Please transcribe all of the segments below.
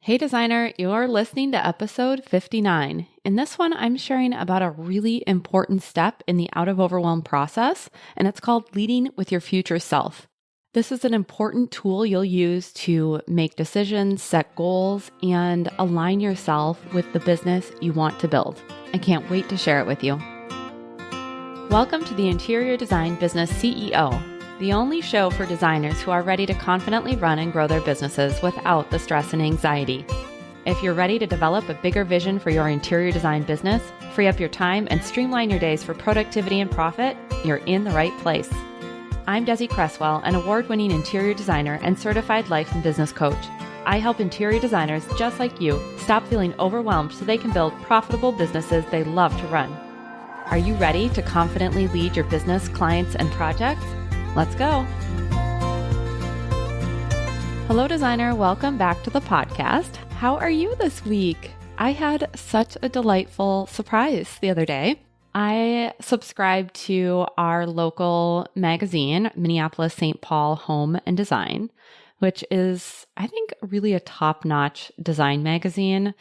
Hey designer, you're listening to episode 59. In this one, I'm sharing about a really important step in the Out of Overwhelm process, and it's called leading with your future self. This is an important tool you'll use to make decisions, set goals, and align yourself with the business you want to build. I can't wait to share it with you. Welcome to the Interior Design Business CEO, the only show for designers who are ready to confidently run and grow their businesses without the stress and anxiety. If you're ready to develop a bigger vision for your interior design business, free up your time, and streamline your days for productivity and profit, you're in the right place. I'm Desi Cresswell, an award-winning interior designer and certified life and business coach. I help interior designers just like you stop feeling overwhelmed so they can build profitable businesses they love to run. Are you ready to confidently lead your business, clients, and projects? Let's go. Hello, designer. Welcome back to the podcast. How are you this week? I had such a delightful surprise the other day. I subscribed to our local magazine, Minneapolis St. Paul Home and Design, which is, I think, really a top-notch design magazine.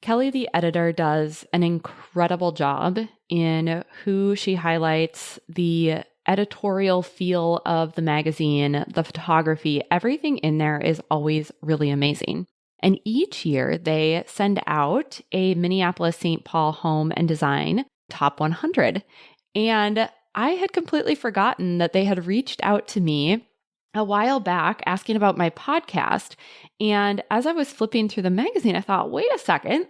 Kelly, the editor, does an incredible job in who she highlights, the editorial feel of the magazine, the photography, everything in there is always really amazing. And each year they send out a Minneapolis St. Paul Home and Design Top 100. And I had completely forgotten that they had reached out to me a while back asking about my podcast. And as I was flipping through the magazine, I thought, wait a second,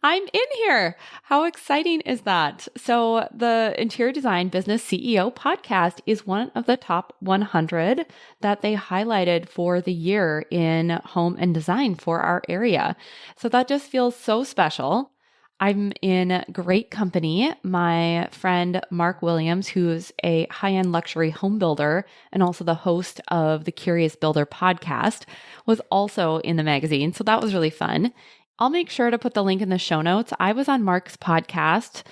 I'm in here. How exciting is that? So the Interior Design Business CEO podcast is one of the top 100 that they highlighted for the year in home and design for our area. So that just feels so special. I'm in great company. My friend Mark Williams, who's a high-end luxury home builder and also the host of the Curious Builder podcast, was also in the magazine. So that was really fun. I'll make sure to put the link in the show notes. I was on Mark's podcast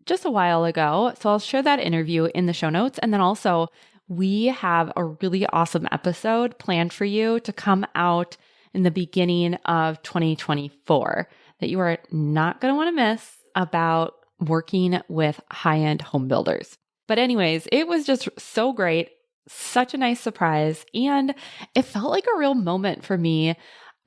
just a while ago, so I'll share that interview in the show notes. And then also, we have a really awesome episode planned for you to come out in the beginning of 2024 that you are not going to want to miss about working with high-end home builders. But anyways, it was just so great, such a nice surprise, and it felt like a real moment for me.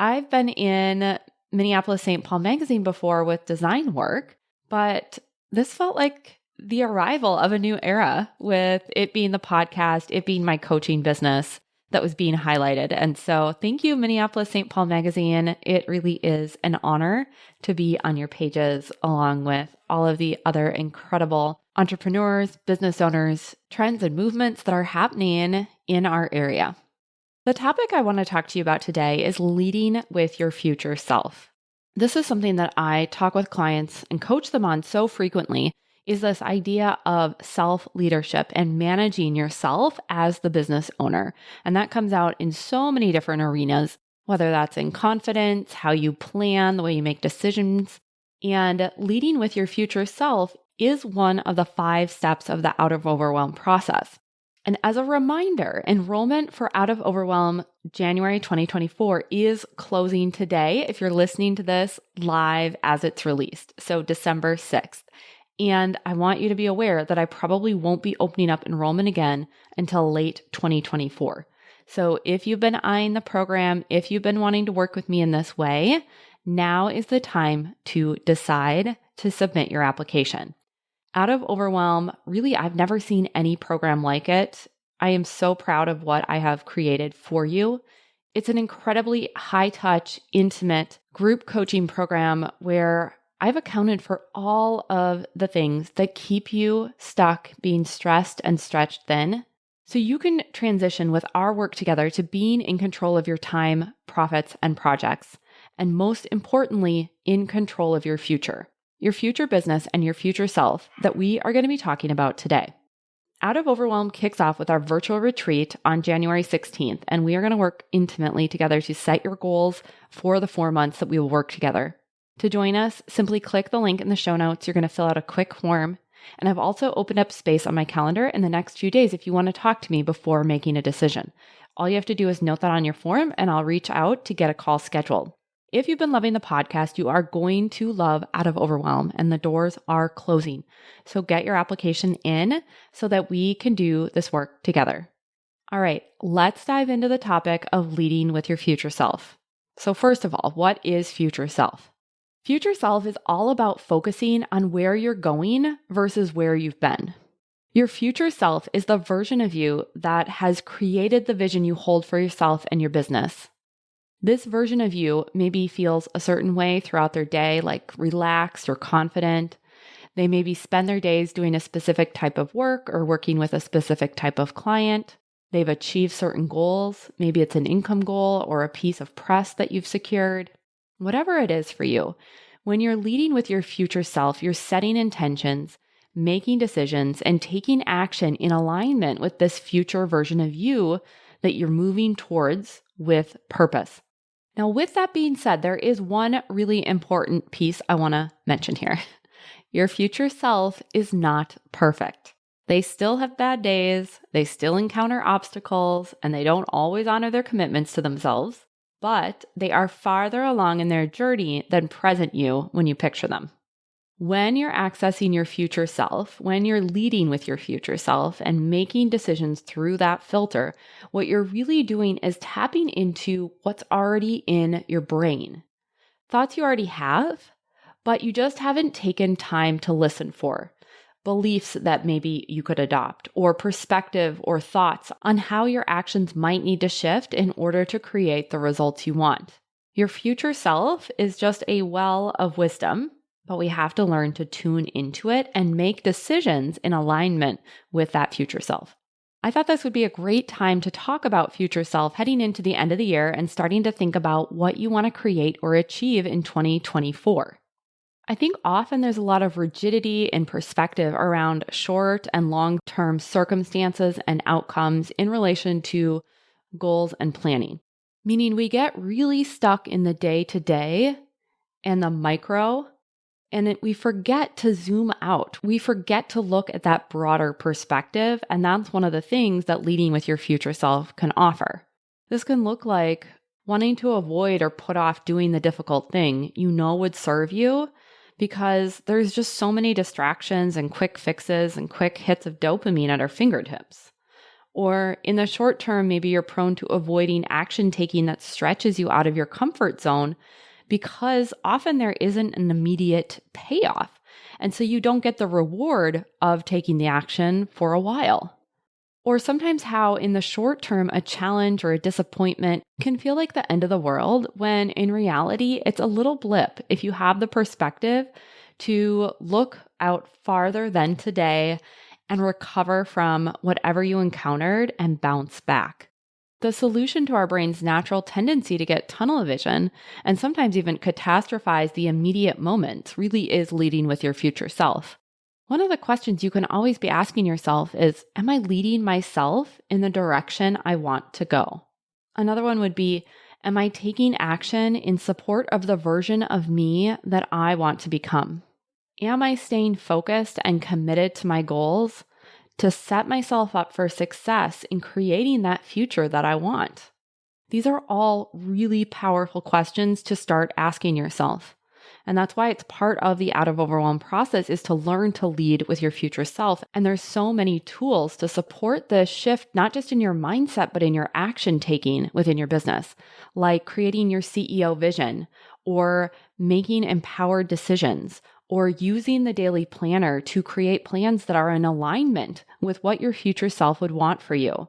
I've been in Minneapolis St. Paul magazine before with design work, but this felt like the arrival of a new era with it being the podcast, it being my coaching business that was being highlighted. And so thank you, Minneapolis St. Paul magazine. It really is an honor to be on your pages along with all of the other incredible entrepreneurs, business owners, trends and movements that are happening in our area. The topic I want to talk to you about today is leading with your future self. This is something that I talk with clients and coach them on so frequently, is this idea of self-leadership and managing yourself as the business owner. And that comes out in so many different arenas, whether that's in confidence, how you plan, the way you make decisions. And leading with your future self is one of the 5 steps of the Out of Overwhelm process. And as a reminder, enrollment for Out of Overwhelm January 2024 is closing today if you're listening to this live as it's released, so December 6th. And I want you to be aware that I probably won't be opening up enrollment again until late 2024. So if you've been eyeing the program, if you've been wanting to work with me in this way, now is the time to decide to submit your application. Out of Overwhelm, really, I've never seen any program like it. I am so proud of what I have created for you. It's an incredibly high-touch, intimate group coaching program where I've accounted for all of the things that keep you stuck, being stressed and stretched thin, so you can transition with our work together to being in control of your time, profits, and projects, and most importantly, in control of your future business, and your future self that we are going to be talking about today. Out of Overwhelm kicks off with our virtual retreat on January 16th, and we are going to work intimately together to set your goals for the 4 months that we will work together. To join us, simply click the link in the show notes. You're going to fill out a quick form, and I've also opened up space on my calendar in the next few days if you want to talk to me before making a decision. All you have to do is note that on your form, and I'll reach out to get a call scheduled. If you've been loving the podcast, you are going to love Out of Overwhelm, and the doors are closing. So get your application in so that we can do this work together. All right, let's dive into the topic of leading with your future self. So first of all, what is future self? Future self is all about focusing on where you're going versus where you've been. Your future self is the version of you that has created the vision you hold for yourself and your business. This version of you maybe feels a certain way throughout their day, like relaxed or confident. They maybe spend their days doing a specific type of work or working with a specific type of client. They've achieved certain goals. Maybe it's an income goal or a piece of press that you've secured. Whatever it is for you, when you're leading with your future self, you're setting intentions, making decisions, and taking action in alignment with this future version of you that you're moving towards with purpose. Now, with that being said, there is one really important piece I want to mention here. Your future self is not perfect. They still have bad days, they still encounter obstacles, and they don't always honor their commitments to themselves, but they are farther along in their journey than present you when you picture them. When you're accessing your future self, when you're leading with your future self and making decisions through that filter, what you're really doing is tapping into what's already in your brain. Thoughts you already have, but you just haven't taken time to listen for. Beliefs that maybe you could adopt, or perspective or thoughts on how your actions might need to shift in order to create the results you want. Your future self is just a well of wisdom, but we have to learn to tune into it and make decisions in alignment with that future self. I thought this would be a great time to talk about future self heading into the end of the year and starting to think about what you want to create or achieve in 2024. I think often there's a lot of rigidity and perspective around short and long-term circumstances and outcomes in relation to goals and planning, meaning we get really stuck in the day-to-day and the micro, and we forget to zoom out. We forget to look at that broader perspective, and that's one of the things that leading with your future self can offer. This can look like wanting to avoid or put off doing the difficult thing you know would serve you because there's just so many distractions and quick fixes and quick hits of dopamine at our fingertips. Or in the short term, maybe you're prone to avoiding action taking that stretches you out of your comfort zone because often there isn't an immediate payoff. And so you don't get the reward of taking the action for a while. Or sometimes how in the short term, a challenge or a disappointment can feel like the end of the world when in reality, it's a little blip if you have the perspective to look out farther than today and recover from whatever you encountered and bounce back. The solution to our brain's natural tendency to get tunnel vision and sometimes even catastrophize the immediate moment really is leading with your future self. One of the questions you can always be asking yourself is, am I leading myself in the direction I want to go? Another one would be, am I taking action in support of the version of me that I want to become? Am I staying focused and committed to my goals to set myself up for success in creating that future that I want? These are all really powerful questions to start asking yourself. And that's why it's part of the Out of Overwhelm process is to learn to lead with your future self. And there's so many tools to support this shift, not just in your mindset, but in your action taking within your business, like creating your CEO vision or making empowered decisions or using the daily planner to create plans that are in alignment with what your future self would want for you.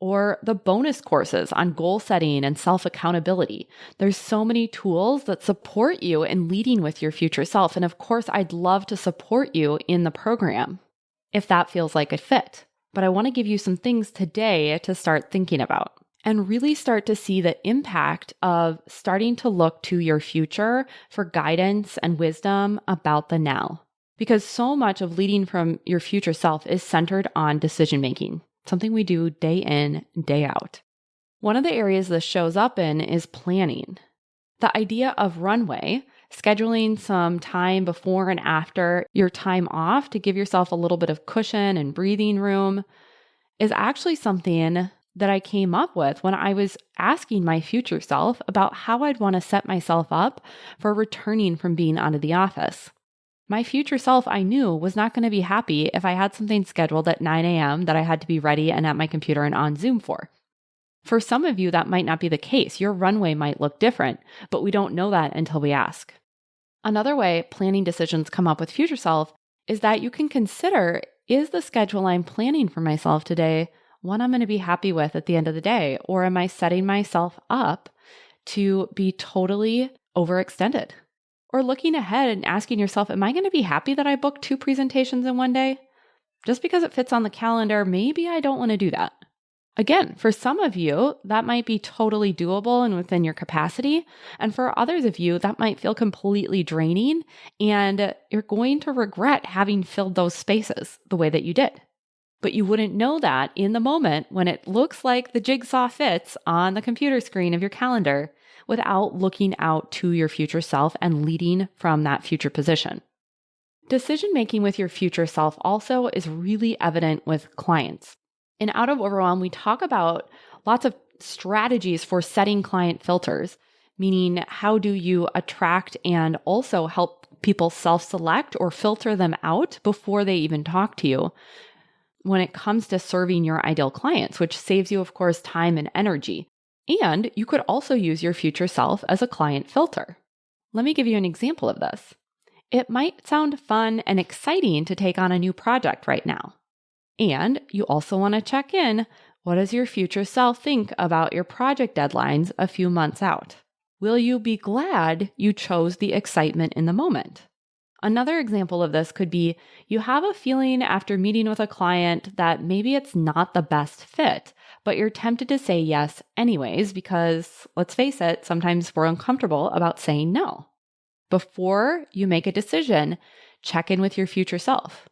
Or the bonus courses on goal setting and self-accountability. There's so many tools that support you in leading with your future self. And of course, I'd love to support you in the program if that feels like a fit. But I want to give you some things today to start thinking about and really start to see the impact of starting to look to your future for guidance and wisdom about the now. Because so much of leading from your future self is centered on decision making. Something we do day in, day out. One of the areas this shows up in is planning. The idea of runway, scheduling some time before and after your time off to give yourself a little bit of cushion and breathing room, is actually something that I came up with when I was asking my future self about how I'd want to set myself up for returning from being out of the office. My future self, I knew, was not going to be happy if I had something scheduled at 9 a.m. that I had to be ready and at my computer and on Zoom for. For some of you, that might not be the case. Your runway might look different, but we don't know that until we ask. Another way planning decisions come up with future self is that you can consider, is the schedule I'm planning for myself today one I'm going to be happy with at the end of the day? Or am I setting myself up to be totally overextended? Or looking ahead and asking yourself, am I going to be happy that I booked 2 presentations in one day? Just because it fits on the calendar, maybe I don't want to do that. Again, for some of you, that might be totally doable and within your capacity. And for others of you, that might feel completely draining, and you're going to regret having filled those spaces the way that you did. But you wouldn't know that in the moment when it looks like the jigsaw fits on the computer screen of your calendar without looking out to your future self and leading from that future position. Decision-making with your future self also is really evident with clients. In Out of Overwhelm, we talk about lots of strategies for setting client filters, meaning how do you attract and also help people self-select or filter them out before they even talk to you when it comes to serving your ideal clients, which saves you, of course, time and energy. And you could also use your future self as a client filter. Let me give you an example of this. It might sound fun and exciting to take on a new project right now. And you also want to check in, what does your future self think about your project deadlines a few months out? Will you be glad you chose the excitement in the moment? Another example of this could be you have a feeling after meeting with a client that maybe it's not the best fit, but you're tempted to say yes anyways because, let's face it, sometimes we're uncomfortable about saying no. Before you make a decision, check in with your future self.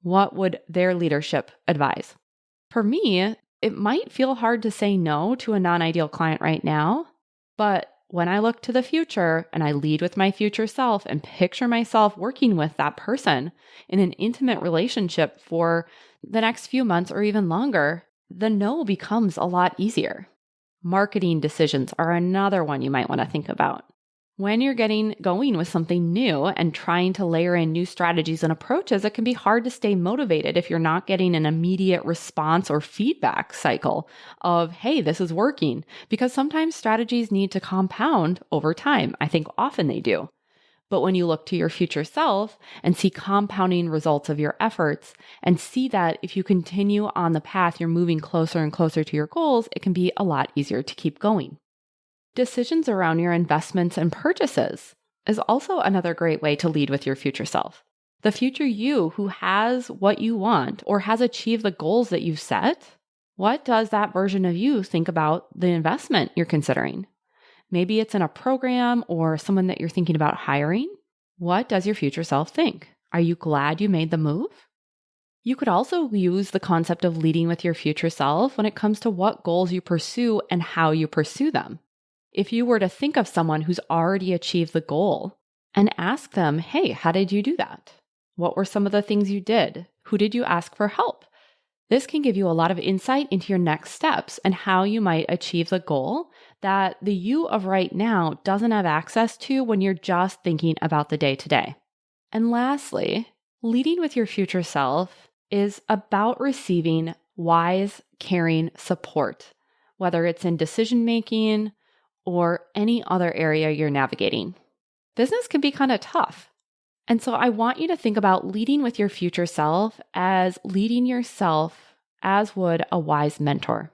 What would their leadership advise? For me, it might feel hard to say no to a non-ideal client right now, but when I look to the future and I lead with my future self and picture myself working with that person in an intimate relationship for the next few months or even longer, the no becomes a lot easier. Marketing decisions are another one you might want to think about. When you're getting going with something new and trying to layer in new strategies and approaches, it can be hard to stay motivated if you're not getting an immediate response or feedback cycle of, hey, this is working, because sometimes strategies need to compound over time. I think often they do. But when you look to your future self and see compounding results of your efforts and see that if you continue on the path, you're moving closer and closer to your goals, it can be a lot easier to keep going. Decisions around your investments and purchases is also another great way to lead with your future self. The future you who has what you want or has achieved the goals that you've set, what does that version of you think about the investment you're considering? Maybe it's in a program or someone that you're thinking about hiring. What does your future self think? Are you glad you made the move? You could also use the concept of leading with your future self when it comes to what goals you pursue and how you pursue them. If you were to think of someone who's already achieved the goal and ask them, hey, how did you do that? What were some of the things you did? Who did you ask for help? This can give you a lot of insight into your next steps and how you might achieve the goal that the you of right now doesn't have access to when you're just thinking about the day-to-day. And lastly, leading with your future self is about receiving wise, caring support, whether it's in decision-making or any other area you're navigating. Business can be kind of tough. And so I want you to think about leading with your future self as leading yourself as would a wise mentor.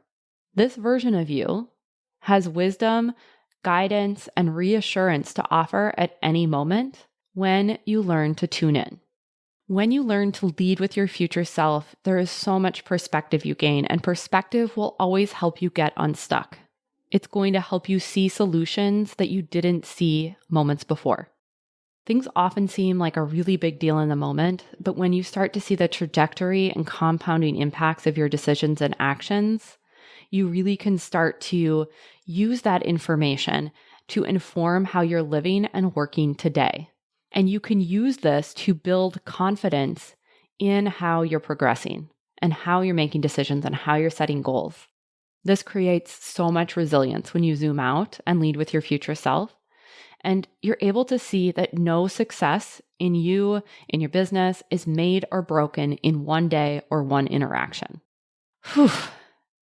This version of you has wisdom, guidance, and reassurance to offer at any moment when you learn to tune in. When you learn to lead with your future self, there is so much perspective you gain, and perspective will always help you get unstuck. It's going to help you see solutions that you didn't see moments before. Things often seem like a really big deal in the moment, but when you start to see the trajectory and compounding impacts of your decisions and actions, you really can start to use that information to inform how you're living and working today. And you can use this to build confidence in how you're progressing and how you're making decisions and how you're setting goals. This creates so much resilience when you zoom out and lead with your future self. And you're able to see that no success in you, in your business, is made or broken in one day or one interaction. Whew.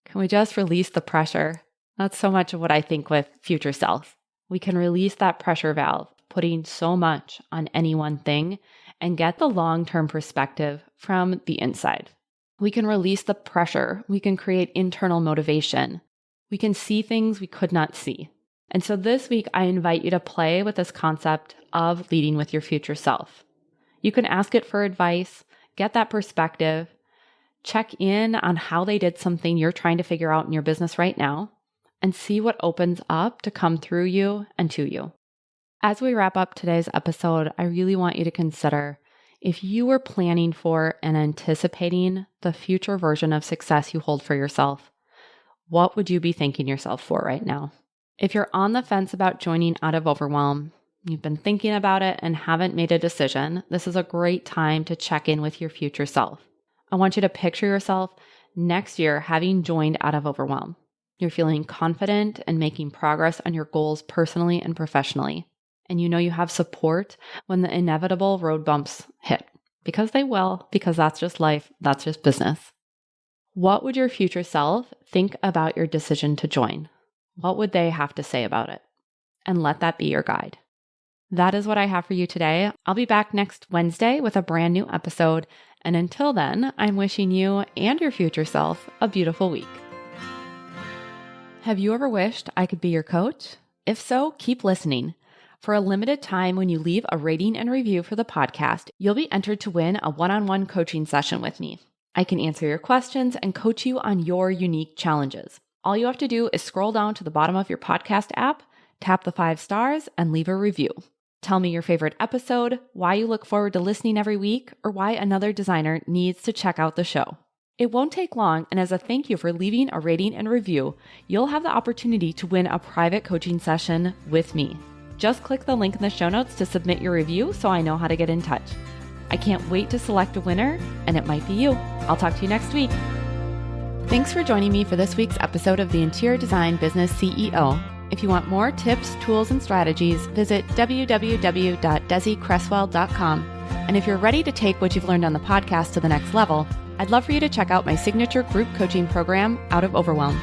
Can we just release the pressure? That's so much of what I think with future self. We can release that pressure valve, putting so much on any one thing, and get the long-term perspective from the inside. We can release the pressure. We can create internal motivation. We can see things we could not see. And so this week, I invite you to play with this concept of leading with your future self. You can ask it for advice, get that perspective, check in on how they did something you're trying to figure out in your business right now, and see what opens up to come through you and to you. As we wrap up today's episode, I really want you to consider if you were planning for and anticipating the future version of success you hold for yourself, what would you be thanking yourself for right now? If you're on the fence about joining Out of Overwhelm, you've been thinking about it and haven't made a decision, this is a great time to check in with your future self. I want you to picture yourself next year having joined Out of Overwhelm. You're feeling confident and making progress on your goals personally and professionally. And you know you have support when the inevitable road bumps hit. Because they will, because that's just life, that's just business. What would your future self think about your decision to join? What would they have to say about it? And let that be your guide. That is what I have for you today. I'll be back next Wednesday with a brand new episode. And until then, I'm wishing you and your future self a beautiful week. Have you ever wished I could be your coach? If so, keep listening. For a limited time, when you leave a rating and review for the podcast, you'll be entered to win a one-on-one coaching session with me. I can answer your questions and coach you on your unique challenges. All you have to do is scroll down to the bottom of your podcast app, tap the 5 stars, and leave a review. Tell me your favorite episode, why you look forward to listening every week, or why another designer needs to check out the show. It won't take long, and as a thank you for leaving a rating and review, you'll have the opportunity to win a private coaching session with me. Just click the link in the show notes to submit your review so I know how to get in touch. I can't wait to select a winner, and it might be you. I'll talk to you next week. Thanks for joining me for this week's episode of the Interior Design Business CEO. If you want more tips, tools, and strategies, visit www.desiCresswell.com. And if you're ready to take what you've learned on the podcast to the next level, I'd love for you to check out my signature group coaching program, Out of Overwhelm.